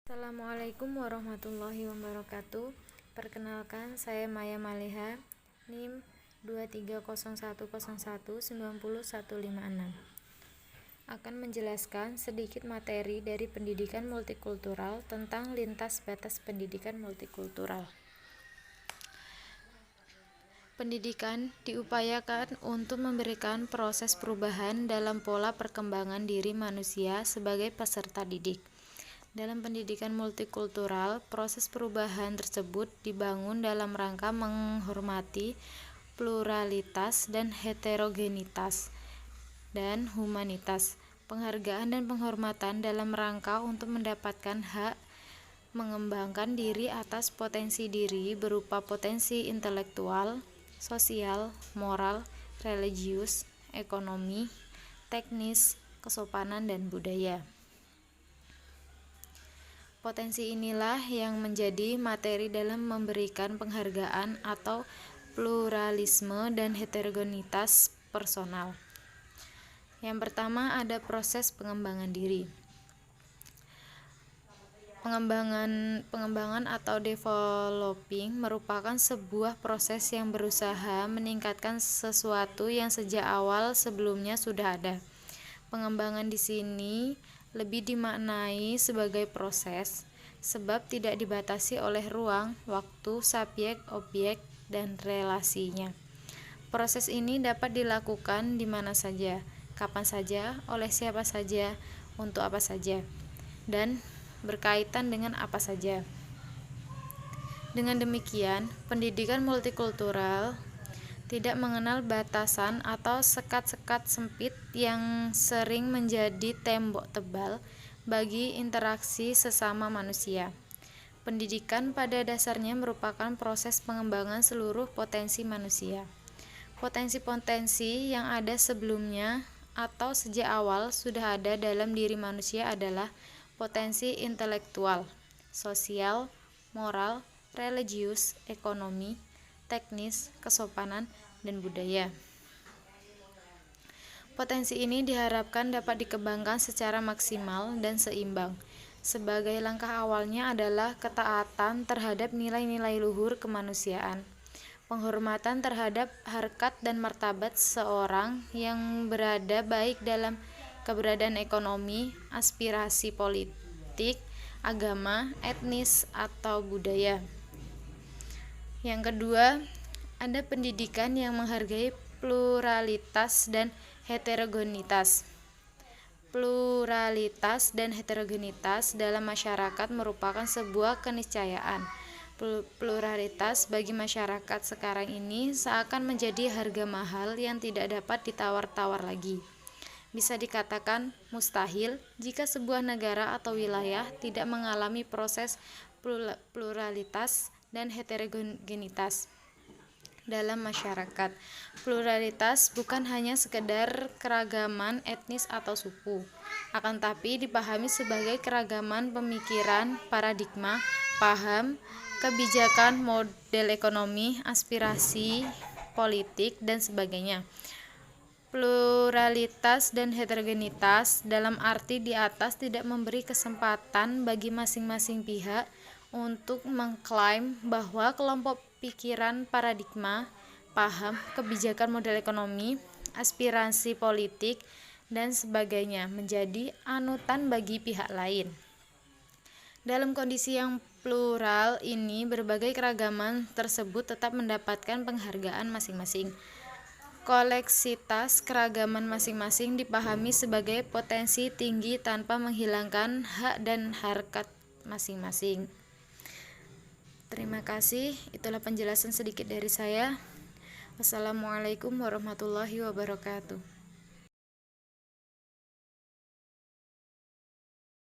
Assalamualaikum warahmatullahi wabarakatuh. Perkenalkan, saya Maya Maliha, NIM 23010190156. Akan menjelaskan sedikit materi dari pendidikan multikultural tentang lintas batas pendidikan multikultural. Pendidikan diupayakan untuk memberikan proses perubahan dalam pola perkembangan diri manusia sebagai peserta didik. Dalam pendidikan multikultural, proses perubahan tersebut dibangun dalam rangka menghormati pluralitas dan heterogenitas dan humanitas. Penghargaan dan penghormatan dalam rangka untuk mendapatkan hak mengembangkan diri atas potensi diri berupa potensi intelektual, sosial, moral, religius, ekonomi, teknis, kesopanan, dan budaya. Potensi inilah yang menjadi materi dalam memberikan penghargaan atau pluralisme dan heterogenitas personal. Yang pertama ada proses pengembangan diri. Pengembangan atau developing merupakan sebuah proses yang berusaha meningkatkan sesuatu yang sejak awal sebelumnya sudah ada. Pengembangan di sini lebih dimaknai sebagai proses, sebab tidak dibatasi oleh ruang, waktu, subjek, objek, dan relasinya. Proses ini dapat dilakukan di mana saja, kapan saja, oleh siapa saja, untuk apa saja, dan berkaitan dengan apa saja. Dengan demikian, pendidikan multikultural tidak mengenal batasan atau sekat-sekat sempit yang sering menjadi tembok tebal bagi interaksi sesama manusia. Pendidikan pada dasarnya merupakan proses pengembangan seluruh potensi manusia. Potensi-potensi yang ada sebelumnya atau sejak awal sudah ada dalam diri manusia adalah potensi intelektual, sosial, moral, religius, ekonomi, teknis, kesopanan, dan budaya. Potensi ini diharapkan dapat dikembangkan secara maksimal dan seimbang. Sebagai langkah awalnya adalah ketaatan terhadap nilai-nilai luhur kemanusiaan, penghormatan terhadap harkat dan martabat seorang yang berada baik dalam keberadaan ekonomi, aspirasi politik, agama, etnis, atau budaya. Yang kedua, ada pendidikan yang menghargai pluralitas dan heterogenitas. Pluralitas dan heterogenitas dalam masyarakat merupakan sebuah keniscayaan. Pluralitas bagi masyarakat sekarang ini seakan menjadi harga mahal yang tidak dapat ditawar-tawar lagi. Bisa dikatakan mustahil jika sebuah negara atau wilayah tidak mengalami proses pluralitas dan heterogenitas dalam masyarakat. Pluralitas bukan hanya sekedar keragaman etnis atau suku, akan tapi dipahami sebagai keragaman pemikiran, paradigma, paham, kebijakan, model ekonomi, aspirasi politik, dan sebagainya. Pluralitas dan heterogenitas dalam arti di atas tidak memberi kesempatan bagi masing-masing pihak untuk mengklaim bahwa kelompok pikiran, paradigma, paham, kebijakan, model ekonomi, aspirasi politik, dan sebagainya menjadi anutan bagi pihak lain. Dalam kondisi yang plural ini, berbagai keragaman tersebut tetap mendapatkan penghargaan masing-masing. Koleksitas keragaman masing-masing dipahami sebagai potensi tinggi tanpa menghilangkan hak dan harkat masing-masing. Terima kasih, itulah penjelasan sedikit dari saya. Wassalamualaikum warahmatullahi wabarakatuh.